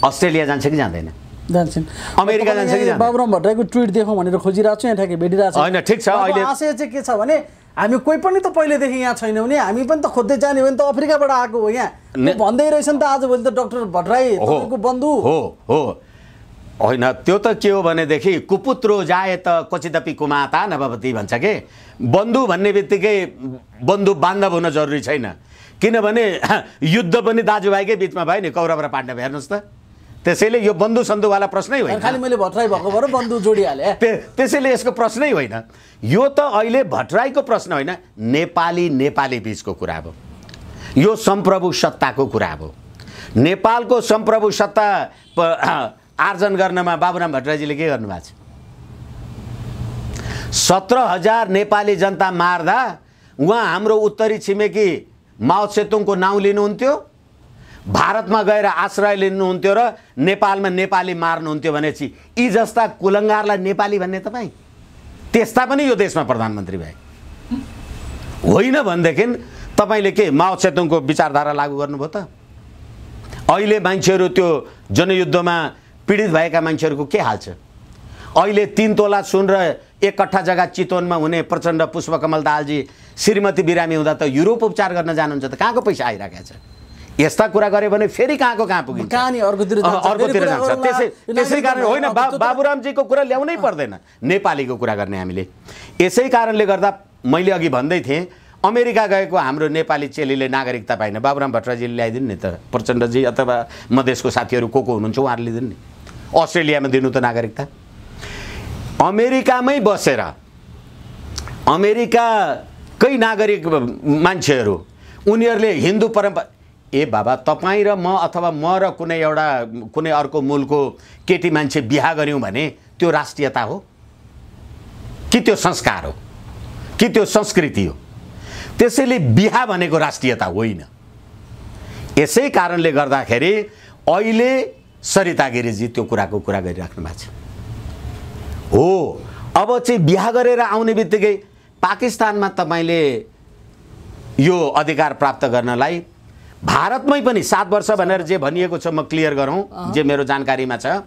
अस्ट्रेलिया जान्छ कि जाँदैन? जान्छन्। अमेरिका जान्छ कि जाँदैन? बाबुराम भट्टराईको ट्विट देखौँ भनेर खोजिरहेको छु, यहाँ ठ्याक्कै भेटिरहेको छु। होइन ठिक छ। अहिले आशय चाहिँ के छ भने हामी कोही पनि त पहिलेदेखि यहाँ छैनौँ नि, हामी पनि त खोज्दै जाने हो नि त, अफ्रिकाबाट आएको हो यहाँ भन्दै रहेछन् त आजभोलि त डाक्टर भट्टराई तपाईँको बन्धु हो। होइन त्यो त के हो भनेदेखि कुपुत्रो जाए त क्वचिदपि कुमाता नभवती भन्छ के। बन्धु भन्ने बित्तिकै बन्धु बान्धव हुन जरुरी छैन, किनभने युद्ध पनि दाजुभाइकै बिचमा भयो नि, कौरव र पाण्डव। हेर्नुहोस् त, त्यसैले यो बन्धु सन्धुवाला प्रश्नै होइन। खालि मैले भट्टराई भएको भएर बन्धु जोडिहालेँ, त्यसैले यसको प्रश्नै होइन। यो त अहिले भट्टराईको प्रश्न होइन, नेपाली बिचको कुरा हो। यो सम्प्रभु सत्ताको कुरा हो। नेपालको सम्प्रभु सत्ता आर्जन गर्नमा बाबुराम भट्टराईजीले के गर्नुभएको छ? 17,000 नेपाली जनता मार्दा उहाँ हाम्रो उत्तरी छिमेकी माओ सेतुङको नाउँ लिनुहुन्थ्यो, भारतमा गएर आश्रय लिनुहुन्थ्यो र नेपालमा नेपाली मार्नुहुन्थ्यो भनेपछि यी जस्ता कुलङ्गारलाई नेपाली भन्ने तपाईँ? त्यस्ता पनि यो देशमा प्रधानमन्त्री भए होइन भनेदेखि तपाईँले के माओ सेतुङको विचारधारा लागू गर्नुभयो त? अहिले मान्छेहरू त्यो जनयुद्धमा पीडित भएका मान्छेहरूको के हाल छ? अहिले 3 तोला सुन र 1 कट्ठा जग्गा चितवनमा हुने प्रचण्ड पुष्पकमल दाहालजी श्रीमती बिरामी हुँदा त युरोप उपचार गर्न जानुहुन्छ त कहाँको पैसा आइरहेको छ? यस्ता कुरा गऱ्यो भने फेरि कहाँको कहाँ पुगिन्छ, कहानी अर्कोतिर जान्छ। त्यसै कारण होइन, बाबुरामजीको कुरा ल्याउनै पर्दैन, नेपालीको कुरा गर्ने हामीले। यसै कारणले गर्दा मैले अघि भन्दै थिएँ अमेरिका गएको हाम्रो नेपाली चेलीले नागरिकता पाएन, बाबुराम भट्टराईजीले ल्याइदिनु नि त, प्रचण्डजी अथवा मधेसको साथीहरू को हुनुहुन्छ उहाँहरूले दिनु नि। अस्ट्रेलियामा दिनु त नागरिकता। अमेरिकामै बसेर अमेरिकाकै नागरिक मान्छेहरू उनीहरूले हिन्दू परम्परा ए बाबा तपाईँ र म अथवा म र कुनै अर्को मूलको केटी मान्छे बिहा गऱ्यौँ भने त्यो राष्ट्रियता हो कि त्यो संस्कार हो कि त्यो संस्कृति हो? त्यसैले बिहा भनेको राष्ट्रियता होइन। यसै कारणले गर्दाखेरि अहिले सरिता गिरीजी त्यो कुराको कुरा गरिराख्नु भएको छ। हो अब चाहिँ बिहा गरेर आउने बित्तिकै पाकिस्तानमा तपाईँले यो अधिकार प्राप्त गर्नलाई भारतमै पनि 7 वर्ष भनेर जे भनिएको छ, म क्लियर गरौँ जे मेरो जानकारीमा छ,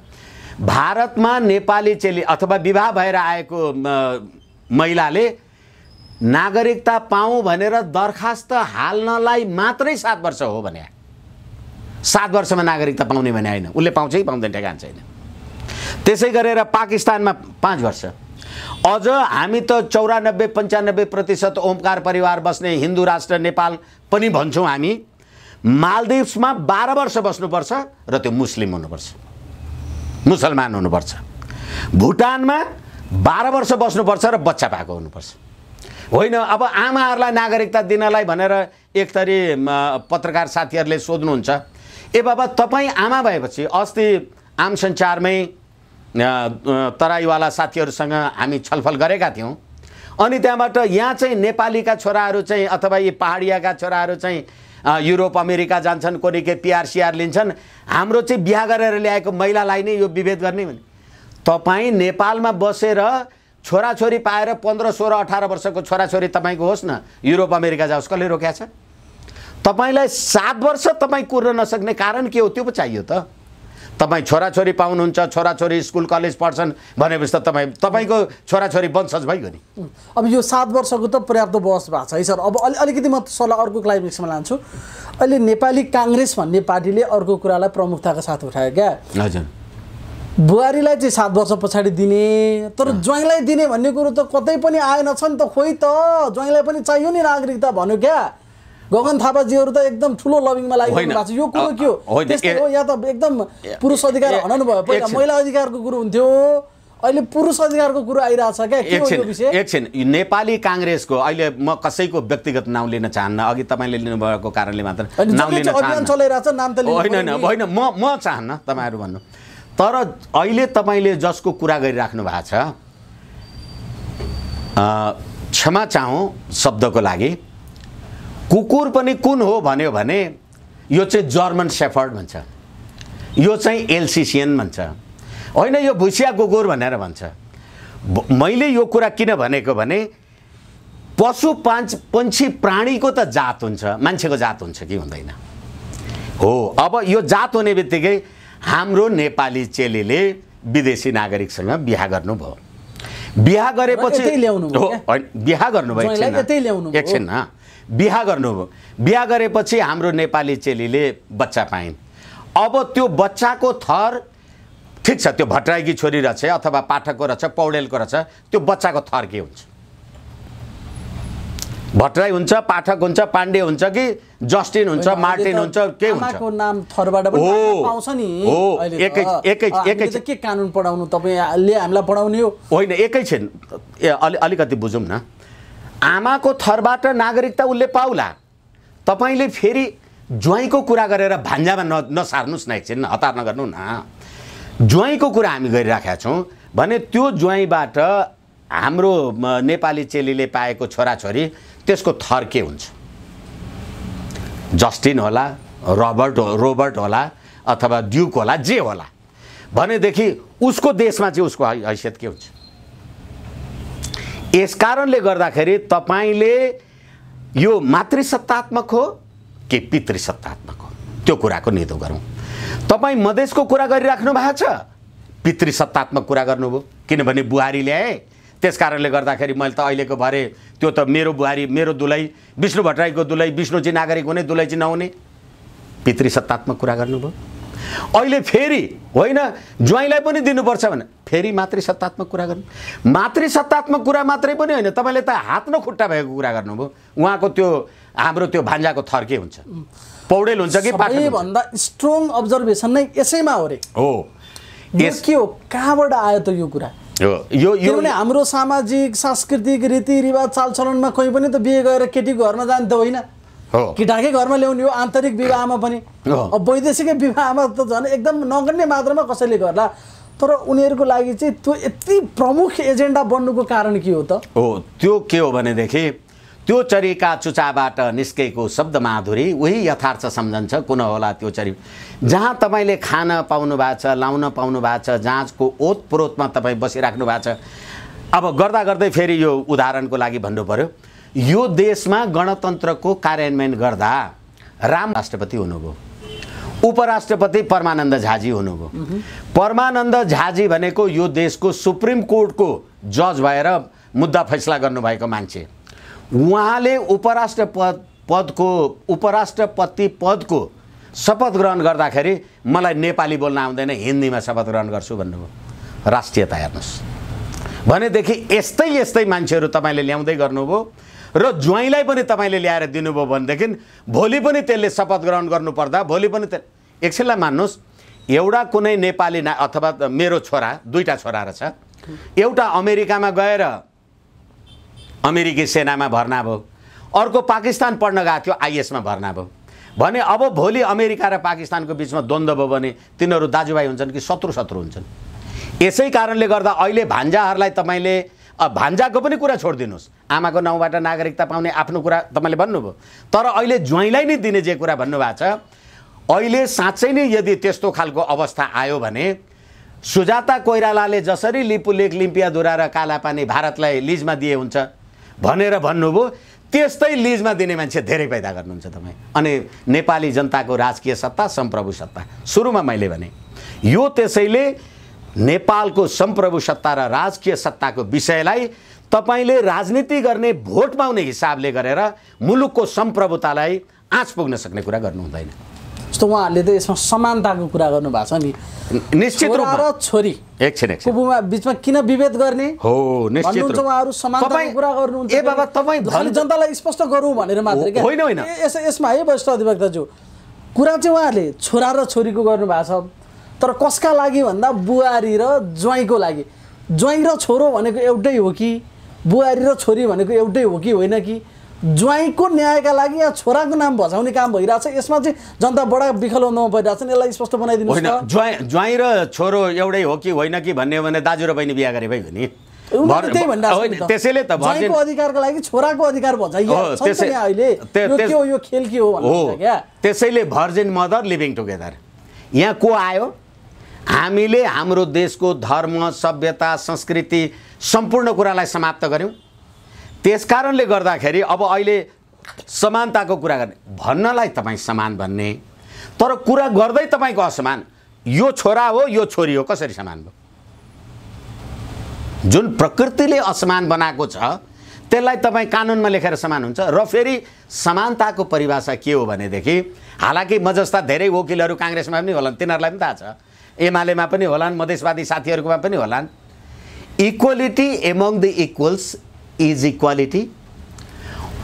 भारतमा नेपाली चेली अथवा विवाह भएर आएको महिलाले नागरिकता पाऊँ भनेर दरखास्त हाल्नलाई मात्रै 7 वर्ष हो भने, 7 वर्षमा नागरिकता पाउने भने होइन, उसले पाउँछ कि पाउँदैन ठेगान छैन। त्यसै गरेर पाकिस्तानमा 5 वर्ष। अझ हामी त 94-95% ओमकार परिवार बस्ने हिन्दू राष्ट्र नेपाल पनि भन्छौँ हामी। मालदिभ्समा 12 वर्ष बस्नुपर्छ र त्यो मुस्लिम हुनुपर्छ, मुसलमान हुनुपर्छ। भुटानमा 12 वर्ष बस्नुपर्छ र बच्चा पाएको हुनुपर्छ। होइन अब आमाहरूलाई नागरिकता दिनलाई भनेर एक थरी पत्रकार साथीहरूले सोध्नुहुन्छ, ए बाबा तपाईँ आमा भएपछि अस्ति आम सञ्चारमै तराईवाला साथीहरूसँग हामी छलफल गरेका थियौँ, अनि त्यहाँबाट यहाँ चाहिँ नेपालीका छोराहरू चाहिँ अथवा यी पहाडियाका छोराहरू चाहिँ युरोप अमेरिका जान्छन्, कोही के पिआरसिआर लिन्छन्, हाम्रो चाहिँ बिहा गरेर ल्याएको महिलालाई नै यो विभेद गर्ने भने तपाईँ नेपालमा बसेर छोराछोरी पाएर 15, 16, 18 वर्षको छोराछोरी तपाईँको होस् न युरोप अमेरिका जाओस्, कसले रोक्या छ? तपाईँलाई 7 वर्ष तपाईँ कुर्न नसक्ने कारण के हो त्यो पो चाहियो त। तपाईँ छोराछोरी पाउनुहुन्छ, छोराछोरी स्कुल कलेज पढ्छन् भनेपछि त तपाईँको छोराछोरी वंशज भइगयो नि। अब यो 7 वर्षको त पर्याप्त बहस भएको छ है सर। अब अलिकति म सल्लाह अर्को क्लाइमेक्समा लान्छु। अहिले नेपाली काङ्ग्रेस भन्ने पार्टीले अर्को कुरालाई प्रमुखताका साथ उठायो क्या। हजुर, बुहारीलाई चाहिँ 7 वर्ष पछाडि दिने, तर ज्वाइँलाई दिने भन्ने कुरो त कतै पनि आएन छ नि त। खोइ त ज्वाइँलाई पनि चाहियो नि नागरिकता भन्यो क्या। गगन थापाजीहरू त एकदम ठुलो लबिङमा लागिरहनु भएको छ। यो कुरो के हो? त्यस्तै हो या त एकदम पुरुष अधिकार हटाउनु भयो। पहिला महिला अधिकारको कुरो हुन्थ्यो, अहिले पुरुष अधिकारको कुरो आइरहेछ क्या। के हो यो विषय? एकछिन, नेपाली काङ्ग्रेसको अहिले म कसैको व्यक्तिगत नाउँ लिन चाहन्न, अघि तपाईँले लिनुभएको कारणले मात्र नाउँ लिन अभियान चलाइरहेछ, नाम त होइन म चाहन्न तपाईँहरू भन्नु। तर अहिले तपाईँले जसको कुरा गरिराख्नु भएको छ, क्षमा चाहौँ शब्दको लागि, कुकुर पनि कुन हो भन्यो भने यो चाहिँ जर्मन शेफर्ड भन्छ, यो चाहिँ एल्सिसियन भन्छ, होइन यो भुसिया कुकुर भनेर भन्छ। मैले यो कुरा किन भनेको भने पशु पंक्षी प्राणीको त जात हुन्छ, मान्छेको जात हुन्छ कि हुँदैन हो। अब यो जात हुने बित्तिकै हाम्रो नेपाली चेलीले विदेशी नागरिकसँग बिहा गर्नुभयो। बिहा गरेपछि बिहा गर्नुभयो, एकछिन बिहा गर्नुभयो। बिहा गरेपछि हाम्रो नेपाली चेलीले बच्चा पाइन्। अब त्यो बच्चाको थर ठिक छ, त्यो भट्टराईकी छोरी रहेछ अथवा पाठकको रहेछ, पौडेलको रहेछ, त्यो बच्चाको थर के हुन्छ? भट्टराई हुन्छ, पाठक हुन्छ, पाण्डे हुन्छ कि जस्टिन हुन्छ, मार्टिन हुन्छ, के हुन्छ? आमाको नाम थरबाट पनि पाउँछ नि। हो, एकै के कानुन पढाउनु तपाईले हामीलाई पढाउने हो? होइन, एकैछिन अलिकति बुझौँ न। आमाको थरबाट नागरिकता उसले पाउला। तपाईँले फेरि ज्वाइँको कुरा गरेर भान्जामा नसार्नुहोस् न, एकछिन हतार नगर्नु न। ज्वाइँको कुरा हामी गरिराखेका छौँ भने त्यो ज्वाइँबाट हाम्रो नेपाली चेलीले पाएको छोराछोरी त्यसको थर के हुन्छ? जस्टिन होला, रोबर्ट होला अथवा ड्युक होला, जे होला भनेदेखि उसको देशमा चाहिँ उसको हैसियत के हुन्छ? यस कारणले गर्दाखेरि तपाईँले यो मातृसत्तात्मक हो कि पितृसत्तात्मक हो त्यो कुराको निदो गरौँ। तपाईँ मधेसको कुरा गरिराख्नु भएको छ, पितृसत्तात्मक कुरा गर्नुभयो, किनभने बुहारी ल्याए। त्यस कारणले गर्दाखेरि मैले त अहिलेको भरे त्यो त मेरो बुहारी, मेरो दुलै, विष्णु भट्टराईको दुलै, विष्णुजी नागरिक हुने, दुलै चाहिँ नहुने, पितृसत्तात्मक कुरा गर्नुभयो। अहिले फेरि होइन ज्वाइँलाई पनि दिनुपर्छ भने फेरि मातृसत्तात्मक कुरा गर्नु। मातृसत्तात्मक कुरा मात्रै पनि होइन, तपाईँले त हात न खुट्टा भएको कुरा गर्नुभयो। उहाँको त्यो हाम्रो त्यो भान्जाको थर के हुन्छ? पौडेल हुन्छ कि पाठक? सबैभन्दा स्ट्रङ अब्जर्भेसन नै यसैमा हो रे। हो, यस के हो, कहाँबाट आयो त यो कुरा? किनभने हाम्रो सामाजिक सांस्कृतिक रीतिरिवाज चालचलनमा कोही पनि त बिहे गरेर केटीको घरमा जाने त होइन, केटाकै घरमा ल्याउने हो। आन्तरिक विवाहमा पनि, अब वैदेशिक विवाहमा त झन् एकदम नगर्ने मात्रामा कसैले गर्ला। तर उनीहरूको लागि चाहिँ त्यो यति प्रमुख एजेन्डा बन्नुको कारण के हो त? हो, त्यो के हो भनेदेखि त्यो चरीका चुचाबाट निस्केको शब्द माधुरी उही यथार्थ सम्झन्छ कुन होला त्यो चरी। जहाँ तपाईँले खान पाउनु भएको छ, लाउन पाउनु भएको छ, जहाँको ओतप्रोतमा तपाईँ बसिराख्नु भएको छ। अब गर्दा गर्दै फेरि यो उदाहरणको लागि भन्नु पर्यो, यो देशमा गणतन्त्रको कार्यान्वयन गर्दा राम राष्ट्रपति हुनुभयो, उपराष्ट्रपति परमानन्द झाजी हुनुभयो। परमानन्द झाजी भनेको यो देशको सुप्रिम कोर्टको जज भएर मुद्दा फैसला गर्नुभएको मान्छे। उहाँले उपराष्ट्रपति पदको शपथ ग्रहण गर्दाखेरि मलाई नेपाली बोल्न आउँदैन, हिन्दीमा शपथ ग्रहण गर्छु भन्नुभयो। राष्ट्रियता हेर्नुहोस् भनेदेखि यस्तै यस्तै मान्छेहरू तपाईँले ल्याउँदै गर्नुभयो र ज्वाइँलाई पनि तपाईँले ल्याएर दिनुभयो भनेदेखि भोलि पनि त्यसले शपथ ग्रहण गर्नुपर्दा भोलि पनि एकछिनलाई मान्नुहोस्, एउटा कुनै नेपाली अथवा मेरो छोरा, दुईटा छोरा रहेछ, एउटा अमेरिकामा गएर अमेरिकी सेनामा भर्ना भयो, अर्को पाकिस्तान पढ्न गएको थियो, आइएसमा भर्ना भयो भने अब भोलि अमेरिका र पाकिस्तानको बिचमा द्वन्द्व भयो भने तिनीहरू दाजुभाइ हुन्छन् कि शत्रु हुन्छन्। यसै कारणले गर्दा अहिले भान्जाहरूलाई तपाईँले भान्जाको पनि कुरा छोडिदिनुहोस्, आमाको नाउँबाट नागरिकता पाउने आफ्नो कुरा तपाईँले भन्नुभयो, तर अहिले ज्वाइँलाई नै दिने जे कुरा भन्नुभएको छ, अहिले साँच्चै नै यदि त्यस्तो खालको अवस्था आयो भने सुजाता कोइरालाले जसरी लिपुलेख, लिम्पियाधुरा र कालापानी भारतलाई लिजमा दिए हुन्छ भनेर भन्नुभयो, त्यस्तै लिजमा दिने मान्छे धेरै पैदा गर्नुहुन्छ तपाईँ। अनि नेपाली जनताको राजकीय सत्ता, सम्प्रभु सत्ता, सुरुमा मैले भने यो त्यसैले नेपालको सम्प्रभु सत्ता र राजकीय सत्ताको विषयलाई तपाईले राजनीति गर्ने भोट पाउने हिसाबले गरेर मुलुकको सम्प्रभुतालाई आँच पुग्न सक्ने कुरा गर्नु हुँदैन। जस्तो उहाँहरूले त यसमा समानताको कुरा गर्नु भएको छ नि, निश्चित रूपमा छोरा र छोरी एकछिन बिचमा किन विभेद गर्ने हो, निश्चित भन्नुहुन्छ उहाँहरू समानताको कुरा गर्नुहुन्छ। ए बाबा तपाईँ खाली जनतालाई स्पष्ट गरौँ भनेर मात्रै क्या होइन होइन यसमा है वरिष्ठ अधिवक्ताज्यू कुरा चाहिँ उहाँहरूले छोरा र छोरीको गर्नु भएको छ, तर कसका लागि भन्दा बुहारी र ज्वाइँको लागि। ज्वाइँ र छोरो भनेको एउटै हो कि, बुहारी र छोरी भनेको एउटै हो कि होइन कि, ज्वाइँको न्यायका लागि या छोराको नाम भचाउने काम भइरहेछ, यसमा चाहिँ जनता बडा विखलनमा परिरहेछ नि, यसलाई स्पष्ट बनाइदिनुहोस् न। ज्वाइँ र छोरो एउटै हो कि होइन कि भन्ने भने दाजु र बहिनी बिहा गरे भइ हो नि, त्यसैले त ज्वाइँको अधिकारको लागि छोराको अधिकार भचाइयो अहिले यो खेल के हो भन्नुहुन्छ क्या। त्यसैले भर्जिन मदर लिभिङ टुगेदर यहाँ को आयो? हामीले हाम्रो देशको धर्म, सभ्यता, संस्कृति सम्पूर्ण कुरालाई समाप्त गर्यौं। त्यसकारणले गर्दाखेरि अब अहिले समानताको कुरा गर्ने भन्नलाई तपाईँ समान भन्ने, तर कुरा गर्दै तपाईँको असमान, यो छोरा हो यो छोरी हो, कसरी समान भयो? जुन प्रकृतिले असमान बनाएको छ त्यसलाई तपाईँ कानुनमा लेखेर समान हुन्छ। र फेरि समानताको परिभाषा के हो भनेदेखि, हालाकि म जस्ता धेरै वकिलहरू काङ्ग्रेसमा पनि होलान्, तिनीहरूलाई पनि थाहा छ, एमालेमा पनि होलान्, मधेसवादी साथीहरूकोमा पनि होलान्, equality among the equals is equality,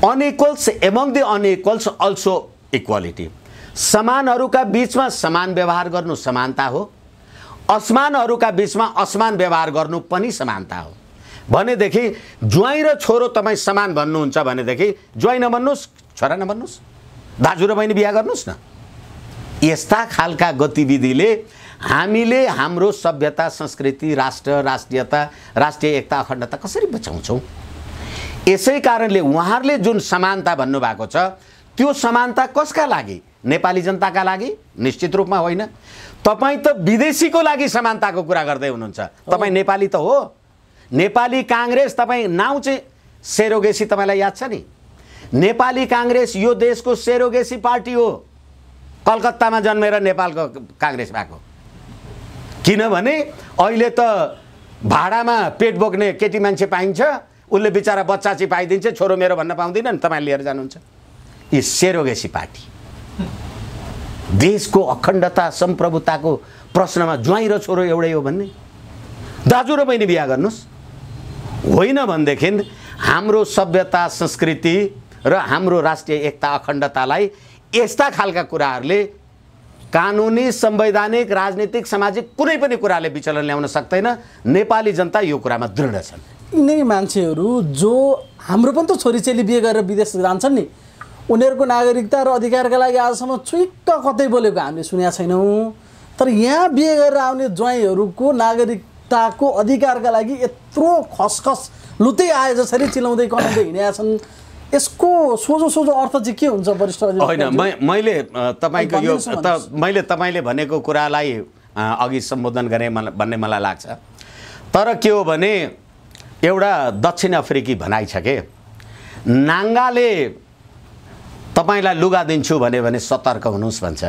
unequals among the unequals also equality. समानहरूका बीचमा समान व्यवहार गर्नु समानता हो, असमानहरूका बीचमा असमान व्यवहार गर्नु पनि समानता हो। भनेदेखि ज्वाइँ र छोरो तपाईँ समान भन्नुहुन्छ भनेदेखि ज्वाइँ नभन्नुहोस्, छोरा नभन्नुहोस्, दाजु र बहिनी बिहा गर्नुहोस् न। यस्ता खालका गतिविधिले हामीले हाम्रो सभ्यता, संस्कृति, राष्ट्र, राष्ट्रियता, राष्ट्रिय एकता, अखण्डता कसरी बचाउँछौँ? यसै कारणले उहाँहरूले जुन समानता भन्नुभएको छ त्यो समानता कसका लागि? नेपाली जनताका लागि? निश्चित रूपमा होइन। तपाईँ त विदेशीको लागि समानताको कुरा गर्दै हुनुहुन्छ, तपाईँ नेपाली त हो। नेपाली काङ्ग्रेस, तपाईँ नाउँ चाहिँ सेरोगेसी, तपाईँलाई याद छ नि? नेपाली काङ्ग्रेस यो देशको सेरोगेसी पार्टी हो, कलकत्तामा जन्मेर नेपालको काङ्ग्रेस भएको। किनभने अहिले त भाडामा पेट बोक्ने केटी मान्छे पाइन्छ, उसले बिचारा बच्चा चाहिँ पाइदिन्छ, छोरो मेरो भन्न पाउँदैन नि, तपाईँ लिएर जानुहुन्छ। यो सेरोगेसी पार्टी देशको अखण्डता, सम्प्रभुताको प्रश्नमा ज्वाइँ र छोरो एउटै हो भन्ने, दाजु र बहिनी बिहा गर्नुहोस्, होइन भनेदेखि हाम्रो सभ्यता, संस्कृति र हाम्रो राष्ट्रिय एकता, अखण्डतालाई यस्ता खालका कुराहरूले कानुनी, संवैधानिक, राजनीतिक, सामाजिक कुनै पनि कुराले विचलन ल्याउन सक्दैन। नेपाली जनता यो कुरामा दृढ छन्। यिनै मान्छेहरू जो हाम्रो पनि त छोरीचेली बिहे गरेर विदेश जान्छन् नि, उनीहरूको नागरिकता र अधिकारका लागि आजसम्म चुइक्क कतै बोलेको हामीले सुनेका छैनौँ। तर यहाँ बिहे गरेर आउने ज्वाइँहरूको नागरिकताको अधिकारका लागि यत्रो खसखस लुते आए जसरी चिलाउँदै कनाउँदै हिँडेका छन्, यसको सोझो सोझो अर्थ चाहिँ के हुन्छ वरिष्ठ? होइन, मैले तपाईँको यो मैले तपाईँले भनेको कुरालाई अघि सम्बोधन गरेँ भन्ने मलाई लाग्छ। तर के हो भने एउटा दक्षिण अफ्रिकी भनाइ छ के, नाङ्गाले तपाईँलाई लुगा दिन्छु भने सतर्क हुनुहोस् भन्छ।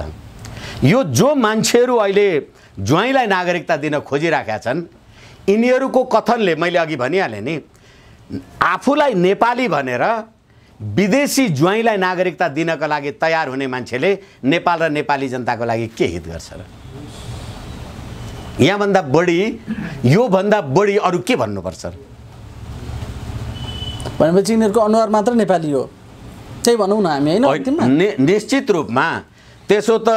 यो जो मान्छेहरू अहिले ज्वाइँलाई नागरिकता दिन खोजिराखेका छन्, यिनीहरूको कथनले मैले अघि भनिहालेँ नि, आफूलाई नेपाली भनेर विदेशी ज्वाइँलाई नागरिकता दिनका लागि तयार हुने मान्छेले नेपाल र नेपाली जनताको लागि के हित गर्छ र? यहाँभन्दा बढी, योभन्दा बढी अरू के भन्नुपर्छ? भनेपछि यिनीहरूको अनुहार मात्र नेपाली हो त्यही भनौँ न हामी, होइन? निश्चित रूपमा। त्यसो त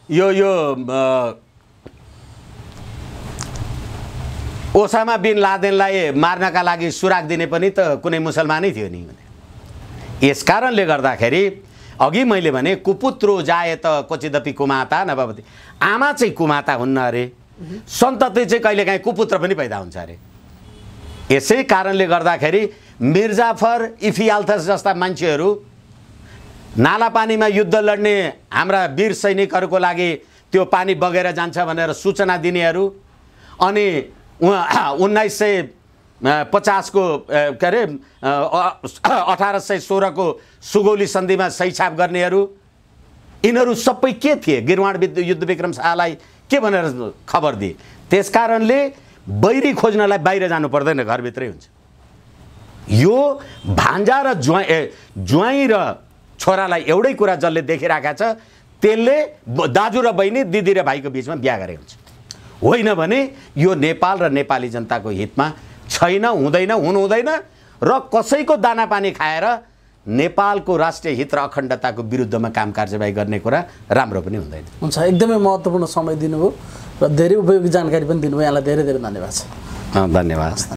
यो ओसामा बिन लादेनलाई मार्नका लागि सुराग दिने पनि त कुनै मुसलमानै थियो नि। यसकारणले गर्दाखेरि अघि मैले भने कुपुत्रो जाए त क्वचिदपि कुमाता नभवति, आमा चाहिँ कुमाता हुन्न अरे, सन्तति चाहिँ कहिलेकाहीँ कुपुत्र पनि पैदा हुन्छ अरे। यसै कारणले गर्दाखेरि मिर्जाफर, इफियाल्थस जस्ता मान्छेहरू नाला पानीमा युद्ध लड्ने हाम्रा वीर सैनिकहरूको लागि त्यो पानी बगेर जान्छ भनेर सूचना दिनेहरू, अनि 1950 को के अरे 1816 को सुगौली सन्धिमा सही छाप गर्नेहरू, यिनीहरू सबै के थिए? गिरवाण युद्ध विक्रम शाहलाई के भनेर खबर दिए। त्यसकारणले बैरी खोज्नलाई बाहिर जानु पर्दैन, घरभित्रै हुन्छ। यो भान्जा र ज्वाइँ र छोरालाई एउटै कुरा जसले देखिरहेका छ त्यसले दाजु र बहिनी, दिदी र भाइको बिचमा बिहा गरे हुन्छ। होइन भने यो नेपाल र नेपाली जनताको हितमा छैन, हुँदैन, हुनु हुँदैन र कसैको दाना पानी खाएर नेपालको राष्ट्रिय हित र अखण्डताको विरुद्धमा काम कारबाही गर्ने कुरा राम्रो पनि हुँदैन। हुन्छ, एकदमै महत्त्वपूर्ण समय दिनुभयो र धेरै उपयोगी जानकारी पनि दिनुभयो। यहाँलाई धेरै धेरै धन्यवाद छ। धन्यवाद।